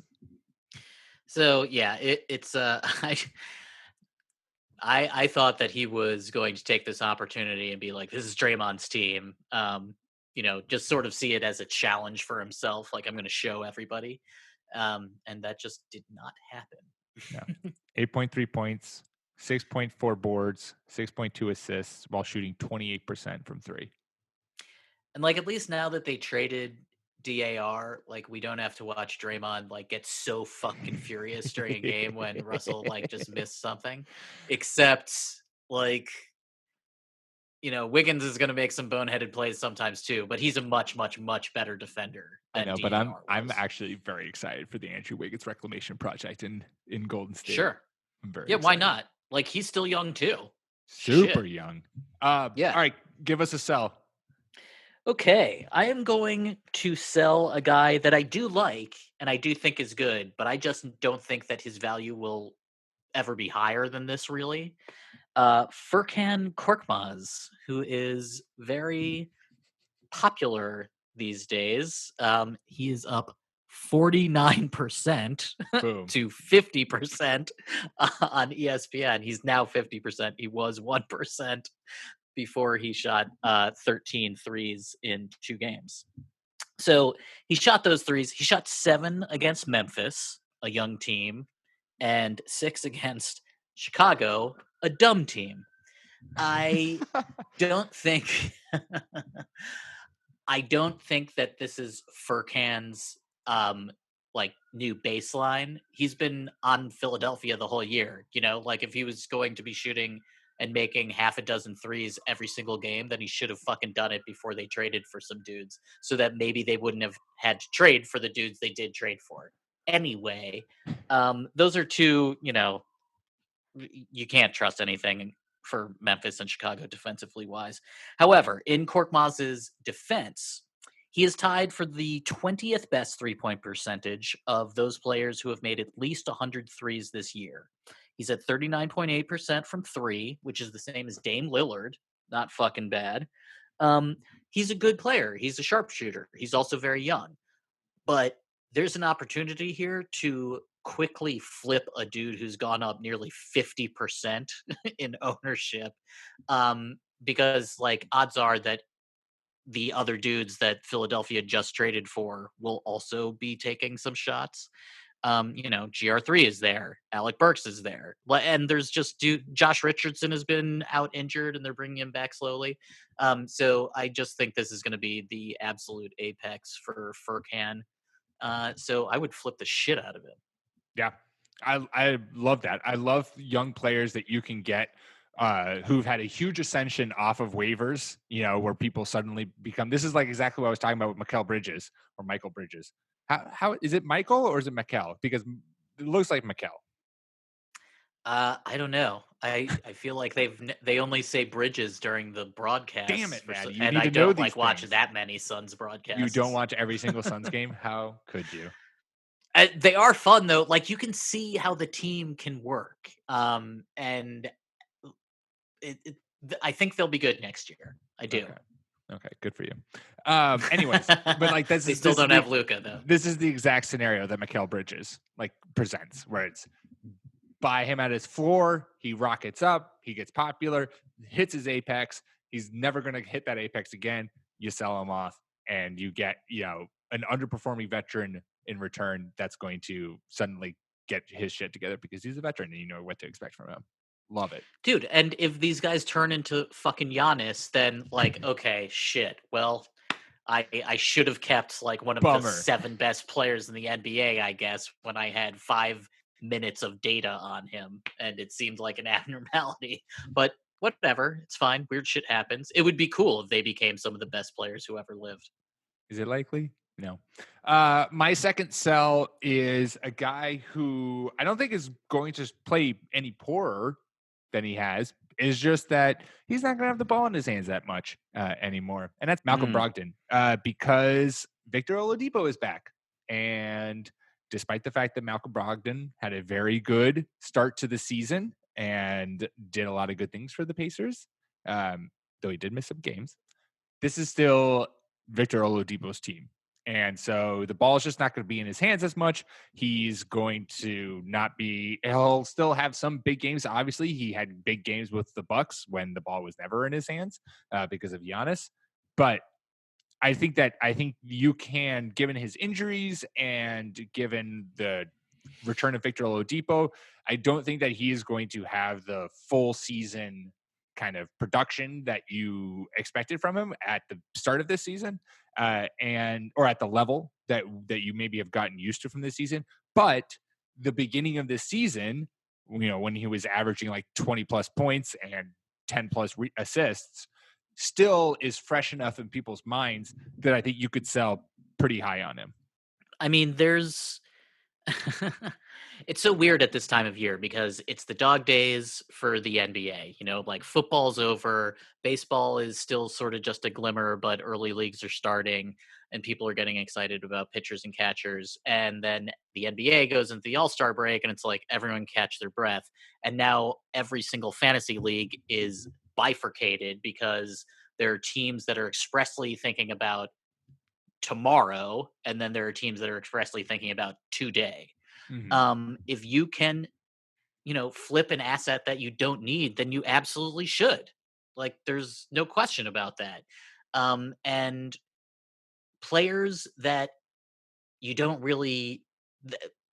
So yeah, it's I thought that he was going to take this opportunity and be like, this is Draymond's team. Just sort of see it as a challenge for himself. Like, I'm going to show everybody. And that just did not happen. Yeah. 8.3 points, 6.4 boards, 6.2 assists while shooting 28% from three. And like, at least now that they traded DAR, like, we don't have to watch Draymond like get so fucking furious during a game when Russell like just missed something. Except like, Wiggins is going to make some boneheaded plays sometimes too, but he's a much, much, much better defender I than know, but DAR I'm was. actually very excited for the Andrew Wiggins reclamation project in Golden State. Sure. I'm very Yeah, why excited. not? Like, he's still young too. Super Shit. young. Yeah. All right, give us a sell. Okay, I am going to sell a guy that I do like and I do think is good, but I just don't think that his value will ever be higher than this, really. Furkan Korkmaz, who is very popular these days. He is up 49% Boom. to 50% on ESPN. He's now 50%. He was 1% before he shot 13 threes in 2 games. So he shot those threes. He shot 7 against Memphis, a young team, and 6 against Chicago, a dumb team. I don't think I don't think that this is Furkan's like new baseline. He's been on Philadelphia the whole year, like if he was going to be shooting and making half a dozen threes every single game, then he should have fucking done it before they traded for some dudes so that maybe they wouldn't have had to trade for the dudes they did trade for. Anyway, those are two, you can't trust anything for Memphis and Chicago defensively wise. However, in Korkmaz's defense, he is tied for the 20th best 3-point percentage of those players who have made at least 100 threes this year. He's at 39.8% from 3, which is the same as Dame Lillard. Not fucking bad. He's a good player. He's a sharpshooter. He's also very young. But there's an opportunity here to quickly flip a dude who's gone up nearly 50% in ownership, because like odds are that the other dudes that Philadelphia just traded for will also be taking some shots. GR3 is there, Alec Burks is there, and there's just Josh Richardson has been out injured and they're bringing him back slowly. So I just think this is going to be the absolute apex for Furkan. So I would flip the shit out of it. Yeah, I love that. I love young players that you can get who've had a huge ascension off of waivers, where people suddenly become, this is like exactly what I was talking about with Michael Bridges. How is it Michael or is it Mikel? Because it looks like Mikel. I don't know. I feel like they only say Bridges during the broadcast. Damn it, Natty. You and need I to know don't these like watch things. that many Suns broadcasts. You don't watch every single Suns game? How could you? They are fun though. Like you can see how the team can work. And I think they'll be good next year. I do. Okay, good for you. Anyways, but like they still don't have Luka though. This is the exact scenario that Mikel Bridges like presents, where it's buy him at his floor, he rockets up, he gets popular, hits his apex. He's never going to hit that apex again. You sell him off, and you get an underperforming veteran in return that's going to suddenly get his shit together because he's a veteran and you know what to expect from him. Love it. Dude, and if these guys turn into fucking Giannis, then like, okay, shit. Well, I should have kept like one of the 7 best players in the NBA, I guess, when I had 5 minutes of data on him and it seemed like an abnormality. But whatever, it's fine. Weird shit happens. It would be cool if they became some of the best players who ever lived. Is it likely? No. My second sell is a guy who I don't think is going to play any poorer than he has. It's just that he's not going to have the ball in his hands that much anymore. And that's Malcolm Brogdon, because Victor Oladipo is back. And despite the fact that Malcolm Brogdon had a very good start to the season and did a lot of good things for the Pacers, though he did miss some games, this is still Victor Oladipo's team. And so the ball is just not going to be in his hands as much. He's going to not be, he'll still have some big games. Obviously, he had big games with the Bucks when the ball was never in his hands because of Giannis. But I think you can, given his injuries and given the return of Victor Oladipo, I don't think that he is going to have the full season kind of production that you expected from him at the start of this season, or at the level that you maybe have gotten used to from this season. But the beginning of this season, when he was averaging like 20 plus points and 10 plus assists, still is fresh enough in people's minds that I think you could sell pretty high on him. I mean, there's it's so weird at this time of year because it's the dog days for the NBA. Like football's over, baseball is still sort of just a glimmer, but early leagues are starting and people are getting excited about pitchers and catchers. And then the NBA goes into the All-Star break and it's like everyone catch their breath. And now every single fantasy league is bifurcated because there are teams that are expressly thinking about tomorrow, and then there are teams that are expressly thinking about today. If you can, flip an asset that you don't need, then you absolutely should. Like, there's no question about that. And players that you don't really,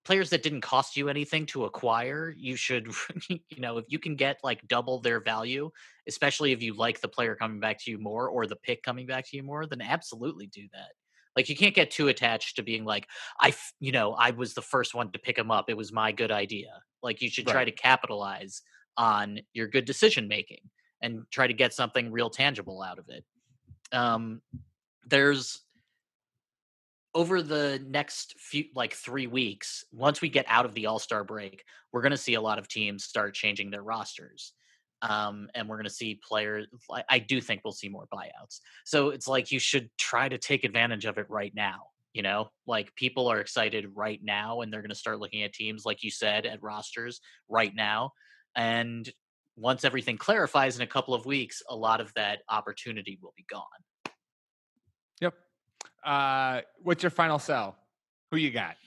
players that didn't cost you anything to acquire, you should, if you can get like double their value, especially if you like the player coming back to you more or the pick coming back to you more, then absolutely do that. Like, you can't get too attached to being like, I was the first one to pick him up. It was my good idea. Like, you should try to capitalize on your good decision making and try to get something real tangible out of it. There's over the next few, like 3 weeks, once we get out of the All-Star break, we're going to see a lot of teams start changing their rosters. And we're going to see players. I do think we'll see more buyouts. So it's like you should try to take advantage of it right now. Like people are excited right now, and they're going to start looking at teams, like you said, at rosters right now. And once everything clarifies in a couple of weeks, a lot of that opportunity will be gone. Yep. What's your final sell? Who you got?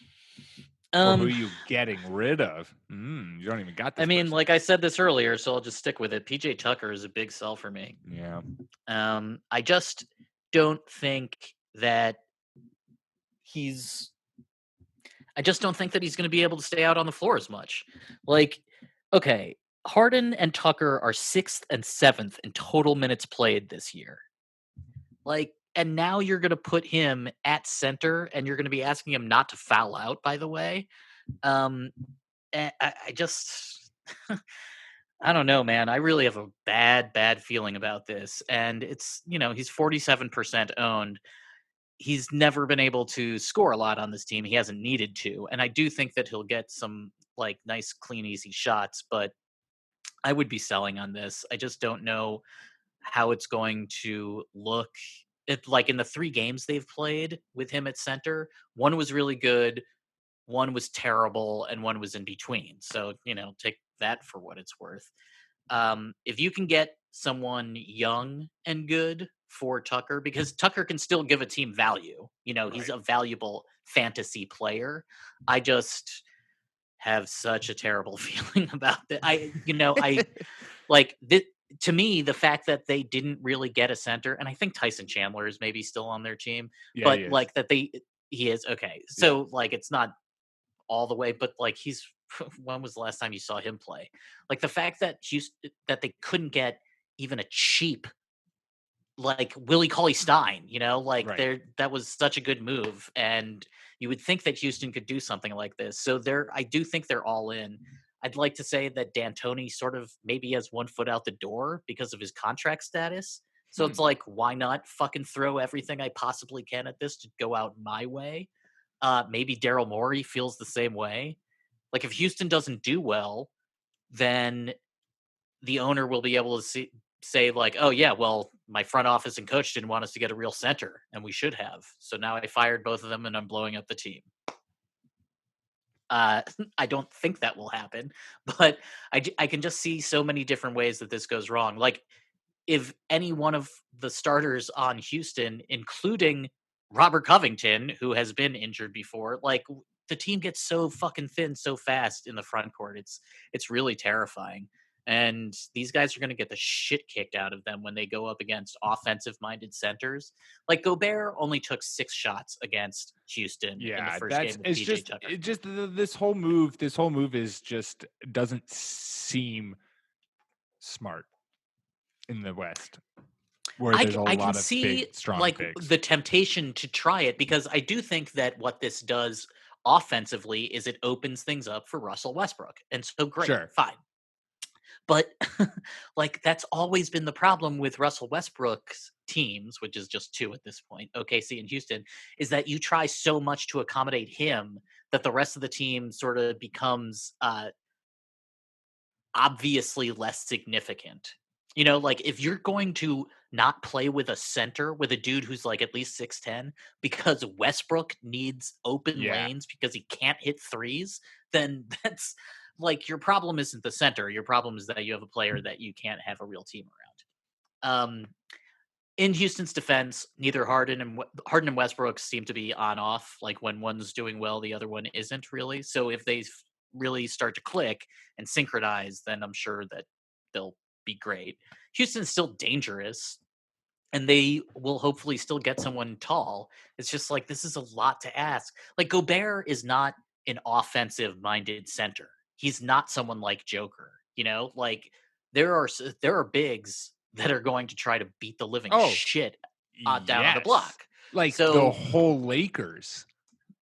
Or who are you getting rid of? You don't even got this. I mean, like I said this earlier, so I'll just stick with it. PJ Tucker is a big sell for me. Yeah. I just don't think that he's going to be able to stay out on the floor as much. Like, okay, Harden and Tucker are 6th and 7th in total minutes played this year. Like, and now you're going to put him at center and you're going to be asking him not to foul out, by the way. And I just, I don't know, man. I really have a bad feeling about this. And it's, he's 47% owned. He's never been able to score a lot on this team. He hasn't needed to. And I do think that he'll get some like nice, clean, easy shots, but I would be selling on this. I just don't know how it's going to look. Like in the 3 games they've played with him at center, one was really good, one was terrible, and one was in between. So, take that for what it's worth. If you can get someone young and good for Tucker, because Tucker can still give a team value, he's a valuable fantasy player. I just have such a terrible feeling about that. I like this. To me, the fact that they didn't really get a center, and I think Tyson Chandler is maybe still on their team, but like that he is okay. So like it's not all the way, but like he's when was the last time you saw him play? Like the fact that that they couldn't get even a cheap like Willie Cauley-Stein, that was such a good move, and you would think that Houston could do something like this. So I do think they're all in. I'd like to say that D'Antoni sort of maybe has one foot out the door because of his contract status. So it's like, why not fucking throw everything I possibly can at this to go out my way? Maybe Daryl Morey feels the same way. Like if Houston doesn't do well, then the owner will be able to say like, oh yeah, well, my front office and coach didn't want us to get a real center, and we should have. So now I fired both of them, and I'm blowing up the team. I don't think that will happen, but I can just see so many different ways that this goes wrong. Like if any one of the starters on Houston, including Robert Covington, who has been injured before, like the team gets so fucking thin so fast in the front court. It's really terrifying. And these guys are going to get the shit kicked out of them when they go up against offensive-minded centers. Like Gobert only took 6 shots against Houston in the first game with PJ Tucker. It just this whole move is just doesn't seem smart in the West, where there's a I lot can of see big, strong like bigs. the temptation to try it because I do think that what this does offensively is it opens things up for Russell Westbrook. And so great, Sure. fine. But like that's always been the problem with Russell Westbrook's teams, which is just 2 at this point, OKC and Houston, is that you try so much to accommodate him that the rest of the team sort of becomes obviously less significant. You know, like if you're going to not play with a center, with a dude who's like at least 6'10, because Westbrook needs open lanes because he can't hit threes, then that's like your problem isn't the center. Your problem is that you have a player that you can't have a real team around. In Houston's defense, neither Harden and Westbrook seem to be on off. Like when one's doing well, the other one isn't really. So if they really start to click and synchronize, then I'm sure that they'll be great. Houston's still dangerous, and they will hopefully still get someone tall. It's just like this is a lot to ask. Like Gobert is not an offensive-minded center. He's not someone like Joker. You know, like there are bigs that are going to try to beat the living shit down on the block. Like so, the whole Lakers.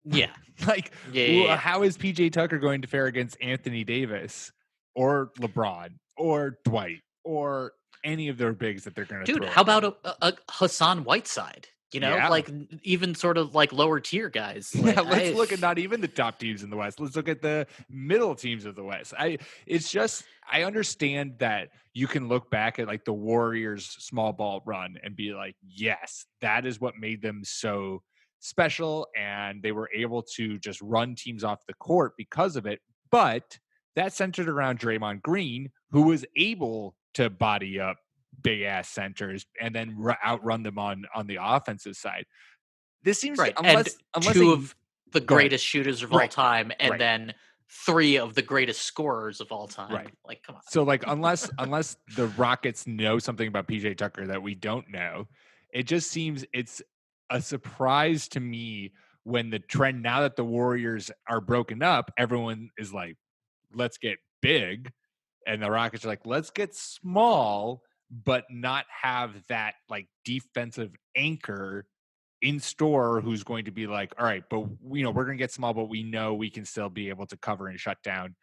Yeah. Like, yeah. How is PJ Tucker going to fare against Anthony Davis or LeBron or Dwight or any of their bigs that they're going to throw? Dude, how about a Hassan Whiteside? You know, like even sort of like lower tier guys. Like, let's look at not even the top teams in the West. Let's look at the middle teams of the West. I understand that you can look back at like the Warriors small ball run and be like, yes, that is what made them so special. And they were able to just run teams off the court because of it. But that centered around Draymond Green, who was able to body up big ass centers and then outrun them on the offensive side. This seems right. unless 2 of the greatest shooters of all time, and then 3 of the greatest scorers of all time. Right. Like, come on. So like unless the Rockets know something about PJ Tucker that we don't know, it just seems it's a surprise to me when the trend now that the Warriors are broken up, everyone is like, let's get big. And the Rockets are like, let's get small, but not have that like defensive anchor in store who's going to be like, all right, but we're going to get small, but we know we can still be able to cover and shut down,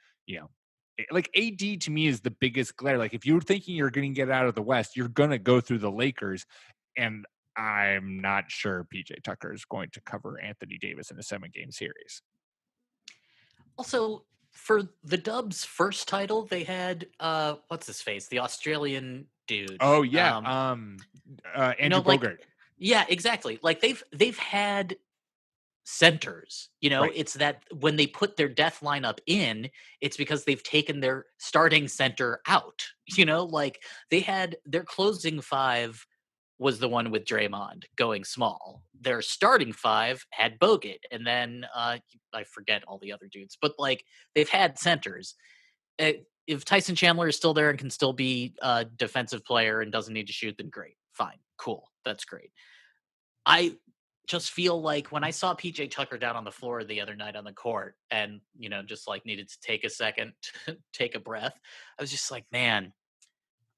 like AD to me is the biggest glare. Like if you're thinking you're going to get out of the West, you're going to go through the Lakers. And I'm not sure PJ Tucker is going to cover Anthony Davis in a 7-game series. Also, for the Dubs' first title, they had what's his face, the Australian dude. Oh yeah, Andrew Bogut. Yeah, exactly. Like they've had centers. It's that when they put their death lineup in, it's because they've taken their starting center out. Like they had their closing 5 was the one with Draymond going small. Their starting 5 had Bogut, and then I forget all the other dudes, but like they've had centers. If Tyson Chandler is still there and can still be a defensive player and doesn't need to shoot, then great, fine, cool, that's great. I just feel like when I saw PJ Tucker down on the floor the other night on the court and, just like needed to take a second to take a breath, I was just like, man,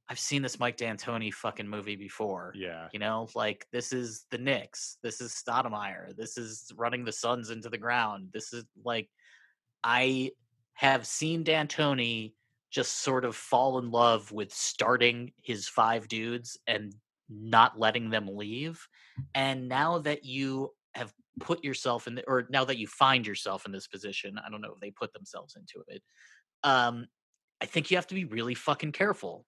I've seen this Mike D'Antoni fucking movie before. Yeah. Like this is the Knicks. This is Stoudemire. This is running the Suns into the ground. This is like, I have seen D'Antoni just sort of fall in love with starting his 5 dudes and not letting them leave. And now that you have put yourself in or now that you find yourself in this position, I don't know if they put themselves into it. I think you have to be really fucking careful.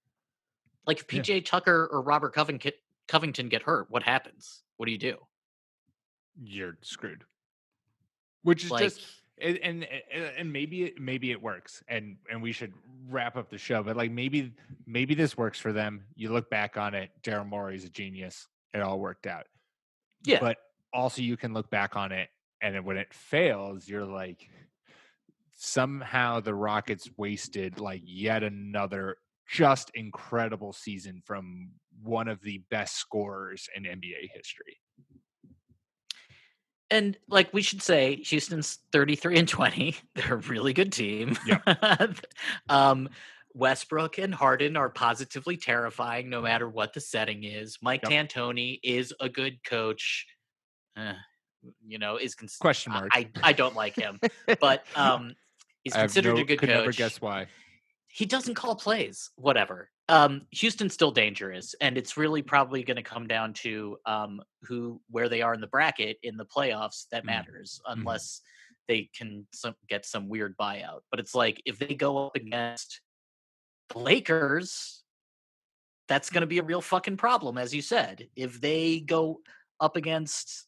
Like if PJ Tucker or Robert Covington get hurt, what happens? What do you do? You're screwed. Which is like, just and maybe it works, and we should wrap up the show. But like maybe this works for them. You look back on it, Daryl Morey's a genius. It all worked out. Yeah. But also you can look back on it, and when it fails, you're like, somehow the Rockets wasted like yet another just incredible season from one of the best scorers in NBA history. And like we should say, Houston's 33-20. They're a really good team. Yep. Westbrook and Harden are positively terrifying no matter what the setting is. Mike Yep. D'Antoni is a good coach. Question mark. I don't like him, but he's considered a good could coach. Never guess why. He doesn't call plays. Whatever. Houston's still dangerous, and it's really probably going to come down to where they are in the bracket in the playoffs that matters, unless they can get some weird buyout. But it's like if they go up against the Lakers, that's going to be a real fucking problem, as you said. If they go up against,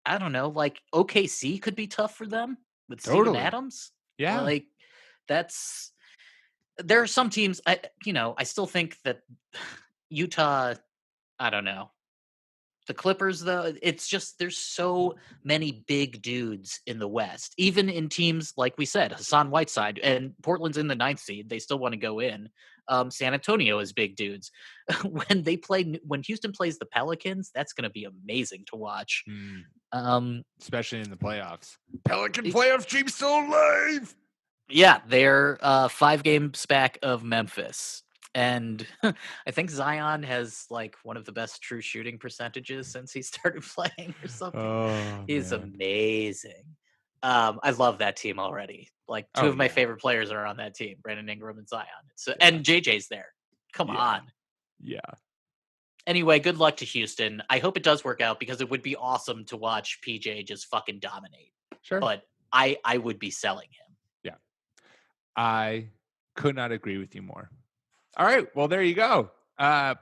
I don't know, like OKC could be tough for them with Steven Adams. Yeah, like there are some teams. I still think that Utah. I don't know. The Clippers, though, it's just there's so many big dudes in the West. Even in teams like we said, Hassan Whiteside and Portland's in the 9th seed. They still want to go in. San Antonio is big dudes. When Houston plays the Pelicans, that's going to be amazing to watch. Especially in the playoffs. Pelican playoff team still alive. Yeah, they're 5 games back of Memphis. And I think Zion has like one of the best true shooting percentages since he started playing or something. He's amazing. I love that team already. Like two of my favorite players are on that team, Brandon Ingram and Zion. And JJ's there. Come on. Yeah. Anyway, good luck to Houston. I hope it does work out because it would be awesome to watch PJ just fucking dominate. Sure. But I would be selling him. Yeah. I could not agree with you more. All right. Well, there you go.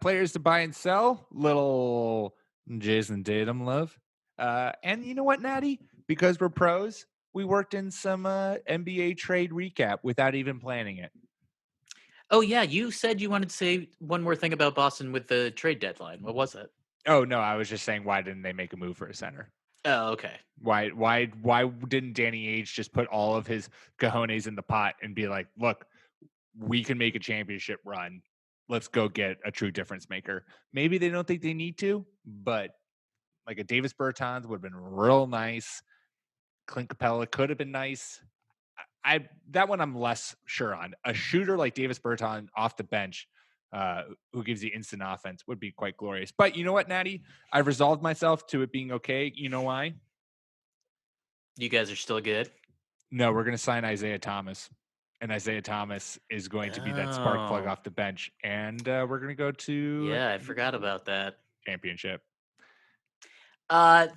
Players to buy and sell. Little Jayson Tatum love. And you know what, Natty? Because we're pros, we worked in some NBA trade recap without even planning it. Oh, yeah. You said you wanted to say one more thing about Boston with the trade deadline. What was it? Oh, no. I was just saying, why didn't they make a move for a center? Oh, okay. Why didn't Danny Ainge just put all of his cojones in the pot and be like, look, we can make a championship run. Let's go get a true difference maker. Maybe they don't think they need to, but like a Davis Bertans would have been real nice. Clint Capella could have been nice. That one I'm less sure on. A shooter like Davis Bertans off the bench who gives you instant offense would be quite glorious. But you know what, Natty? I've resolved myself to it being okay. You know why? You guys are still good? No, we're going to sign Isaiah Thomas. And Isaiah Thomas is going to be that spark plug off the bench. And we're going to go to... Yeah, I forgot about that. Championship. I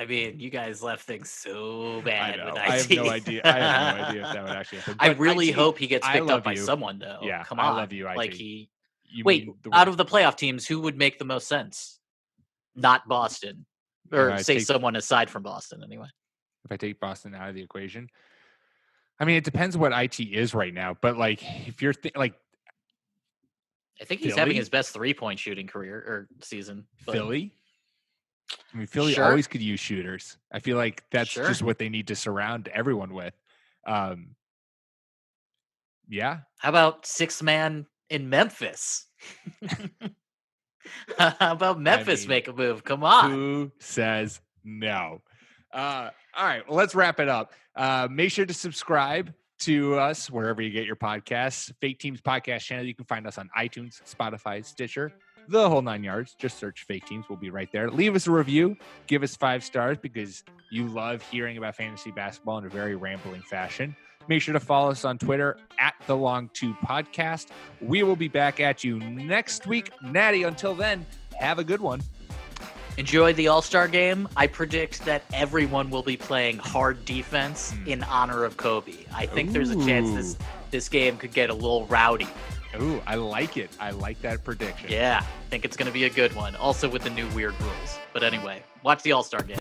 mean, you guys left things so bad with IT. I have no idea. I have no idea if that would actually happen. I really hope he gets picked up by someone, though. Yeah, come on. I love you, IT. Like out of the playoff teams, who would make the most sense? Not Boston. Or someone aside from Boston, anyway. If I take Boston out of the equation... I mean, it depends what IT is right now, but like if you're I think he's having his best 3-point shooting career or season. But... Philly? I mean, Philly always could use shooters. I feel like that's just what they need to surround everyone with. Yeah. How about 6th man in Memphis? How about Memphis make a move? Come on. Who says no? All right, well, let's wrap it up. Make sure to subscribe to us wherever you get your podcasts. Fake Teams Podcast channel. You can find us on iTunes, Spotify, Stitcher, the whole 9 yards. Just search Fake Teams. We'll be right there. Leave us a review. Give us 5 stars because you love hearing about fantasy basketball in a very rambling fashion. Make sure to follow us on Twitter at The Long 2 Podcast. We will be back at you next week. Natty, until then, have a good one. Enjoy the All-Star game. I predict that everyone will be playing hard defense in honor of Kobe. I think there's a chance this game could get a little rowdy. Ooh, I like it. I like that prediction. Yeah, I think it's going to be a good one. Also with the new weird rules. But anyway, watch the All-Star game.